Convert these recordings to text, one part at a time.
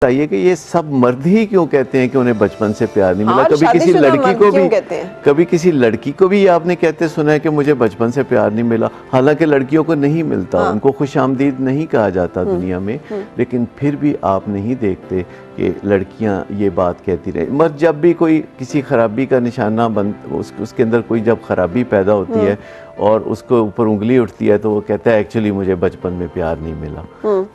बताइए कि ये सब मर्द ही क्यों कहते हैं कि उन्हें बचपन से प्यार नहीं मिला? कभी किसी लड़की को भी आपने कहते सुना है कि मुझे बचपन से प्यार नहीं मिला? हालांकि लड़कियों को नहीं मिलता, उनको खुशामदीद नहीं कहा जाता दुनिया में, लेकिन फिर भी आप नहीं देखते कि लड़कियां ये बात कहती रहे। मर्द जब भी कोई किसी खराबी का निशाना उसके अंदर कोई जब खराबी पैदा होती है और उसको ऊपर उंगली उठती है तो वो कहता है एक्चुअली मुझे बचपन में प्यार नहीं मिला।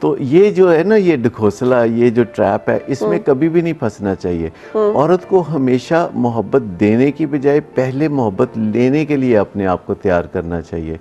तो ये जो है ना, ये ढकोसला, ये जो ट्रैप है, इसमें कभी भी नहीं फंसना चाहिए। औरत को हमेशा मोहब्बत देने की बजाय पहले मोहब्बत लेने के लिए अपने आप को तैयार करना चाहिए।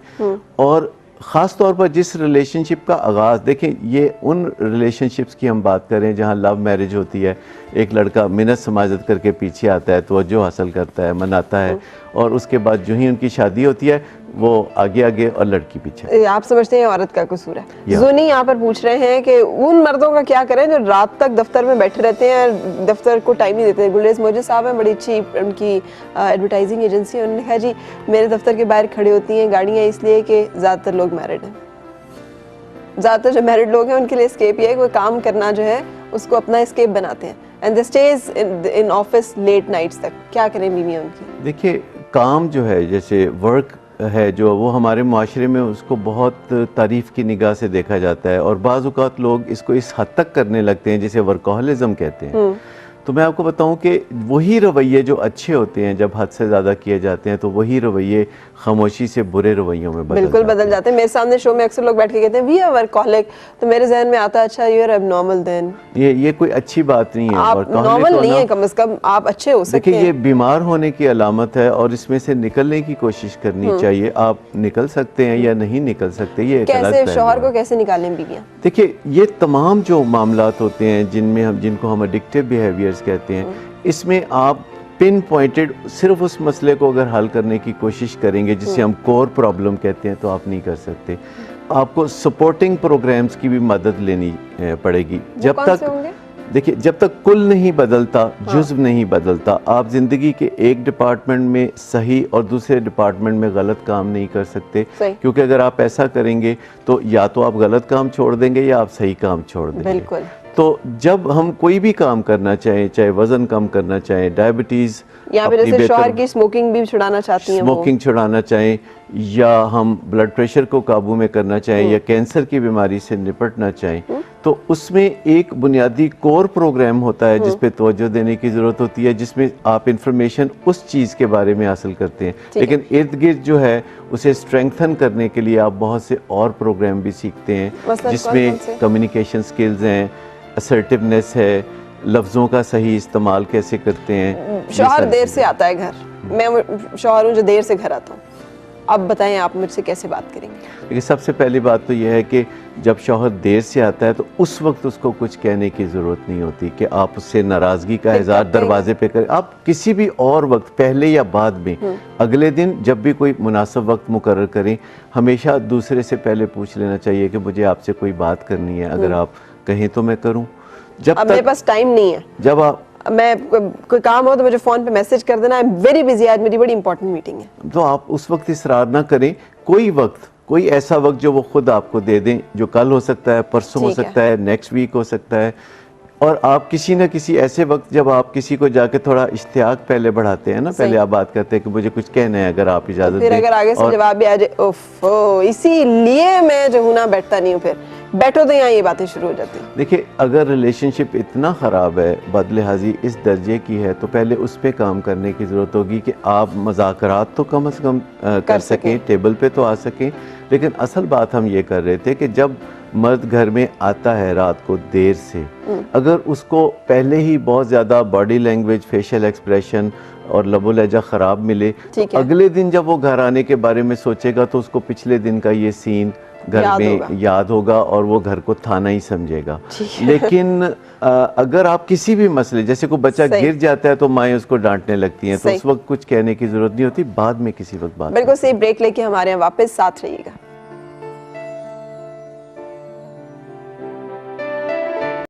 और ख़ास तौर पर जिस रिलेशनशिप का आगाज़, देखें ये उन रिलेशनशिप्स की हम बात करें जहाँ लव मैरिज होती है, एक लड़का मिन्नत समाजत करके पीछे आता है, तवज्जो हासिल करता है, मनाता है, और उसके बाद जो ही उनकी शादी होती है वो आगे आगे और लड़की पीछे। आप समझते हैं औरत का कसूर है? जोनी यहाँ पर पूछ रहे हैं कि उन मर्दों का क्या करें जो रात तक दफ्तर में बैठे रहते हैं, दफ्तर को टाइम नहीं देते। गुलरेज मोजे साहब हैं, बड़ी अच्छी उनकी एडवर्टाइजिंग एजेंसी है, उन्होंने कहा जी मेरे दफ्तर के बाहर खड़ी होती हैं गाड़ियाँ इसलिए कि ज़्यादातर लोग मैरिड हैं। ज़्यादातर जो मैरिड लोग हैं उनके लिए स्केप ये है कि काम करना जो है उसको अपना स्केप बनाते हैं, and they stage in office late nights तक। क्या करें बीवियाँ उनकी? देखिए काम जो है, जैसे वर्क है जो, वो हमारे माशरे में उसको बहुत तारीफ़ की निगाह से देखा जाता है, और बाज़ औक़ात लोग इसको इस हद तक करने लगते हैं जिसे वर्कोहलिज़म कहते हैं। तो मैं आपको बताऊं कि वही रवैये जो अच्छे होते हैं जब हद से ज़्यादा किए जाते हैं, तो वही रवैये खामोशी से बुरे रवैयों में बिल्कुल बदल जाते हैं। मेरे सामने शो में अक्सर लोग बैठ के कहते हैं वी आर वर्कहॉलिक, तो मेरे जहन में आता है अच्छा यू आर एबनॉर्मल देन। ये कोई अच्छी बात नहीं है। आप नॉर्मल नहीं है, कम से कम आप अच्छे हो सकते हैं। देखिए ये बीमार होने की अलामत है और इसमें से निकलने की कोशिश करनी चाहिए। आप निकल सकते हैं या नहीं निकल सकते, ये कैसे शौहर को कैसे निकालें बीवियां? देखिए ये तमाम जो मामलात होते हैं जिनको हम एडिक्टिव बिहेवियर्स कहते हैं, इसमें आप पिन पॉइंटेड सिर्फ उस मसले को अगर हल करने की कोशिश करेंगे जिसे हम कोर प्रॉब्लम कहते हैं, तो आप नहीं कर सकते। आपको सपोर्टिंग प्रोग्राम्स की भी मदद लेनी पड़ेगी। जब तक देखिए जब तक कुल नहीं बदलता, जुज़्व नहीं बदलता, आप ज़िंदगी के एक डिपार्टमेंट में सही और दूसरे डिपार्टमेंट में गलत काम नहीं कर सकते। क्योंकि अगर आप ऐसा करेंगे तो या तो आप गलत काम छोड़ देंगे या आप सही काम छोड़ देंगे। बिल्कुल। तो जब हम कोई भी काम करना चाहें, चाहे वजन कम करना चाहें, डायबिटीज़ या फिर जैसे शौहर की स्मोकिंग भी छुड़ाना चाहती हैं, स्मोकिंग छुड़ाना चाहें, या हम ब्लड प्रेशर को काबू में करना चाहें, या कैंसर की बीमारी से निपटना चाहें, तो उसमें एक बुनियादी कोर प्रोग्राम होता है जिस पे तवज्जो देने की ज़रूरत होती है, जिसमें आप इंफॉर्मेशन उस चीज़ के बारे में हासिल करते हैं। लेकिन इर्द गिर्द जो है उसे स्ट्रेंथन करने के लिए आप बहुत से और प्रोग्राम भी सीखते हैं, जिसमें कम्युनिकेशन स्किल्स हैं, असर्टिवनेस है, लफ्ज़ों का सही इस्तेमाल कैसे करते हैं। शौहर देर से आता है घर, मैं शौहर हूँ जो देर से घर आता हूँ, अब बताएं आप मुझसे कैसे बात करेंगे? देखिए सबसे पहली बात तो यह है कि जब शौहर देर से आता है तो उस वक्त उसको कुछ कहने की ज़रूरत नहीं होती कि आप उससे नाराज़गी का इज़हार दरवाजे पे करें। आप किसी भी और वक्त, पहले या बाद में, अगले दिन जब भी कोई मुनासिब वक्त मुकर्रर करें, हमेशा दूसरे से पहले पूछ लेना चाहिए कि मुझे आपसे कोई बात करनी है, अगर आप कहें तो मैं करूं। जब अब मेरे पास टाइम नहीं है, जब आप कोई काम हो तो मुझे फ़ोन पे मैसेज कर देना, आई एम वेरी बिजी, आज मेरी बड़ी इंपॉर्टेंट मीटिंग है। तो आप उस वक्त इसरार ना करें। कोई ऐसा वक्त जो वो खुद आपको दे दें, जो कल हो सकता है, परसों हो सकता है, नेक्स्ट वीक हो सकता है, और आप किसी न किसी ऐसे वक्त जब आप किसी को जाके थोड़ा इश्तियाक पहले बढ़ाते हैं ना, पहले आप बात करते हैं कि मुझे कुछ कहना है, अगर आप इजाज़त दें। फिर अगर आगे से जवाब भी आ जाए, ओफो, इसीलिए मैं जो हूँ ना बैठता नहीं हूँ, फिर बैठो तो यहाँ ये बातें शुरू हो जाती हैं। देखिए अगर रिलेशनशिप इतना ख़राब है, बदलिहाजी इस दर्जे की है, तो पहले उस पर काम करने की ज़रूरत होगी कि आप मुज़ाकरात तो कम से कम कर सकें, टेबल पे तो आ सकें। लेकिन असल बात हम ये कर रहे थे कि जब मर्द घर में आता है रात को देर से, अगर उसको पहले ही बहुत ज़्यादा बॉडी लैंग्वेज, फेशियल एक्सप्रेशन और लबो लहजा ख़राब मिले, तो अगले दिन जब वो घर आने के बारे में सोचेगा तो उसको पिछले दिन का ये सीन घर में याद होगा और वो घर को थाना ही समझेगा। लेकिन अगर आप किसी भी मसले, जैसे कोई बच्चा गिर जाता है तो माएँ उसको डांटने लगती हैं, तो उस वक्त कुछ कहने की जरूरत नहीं होती, बाद में किसी वक्त बात। बिल्कुल सही। ब्रेक लेके हमारे यहाँ वापस साथ रहिएगा।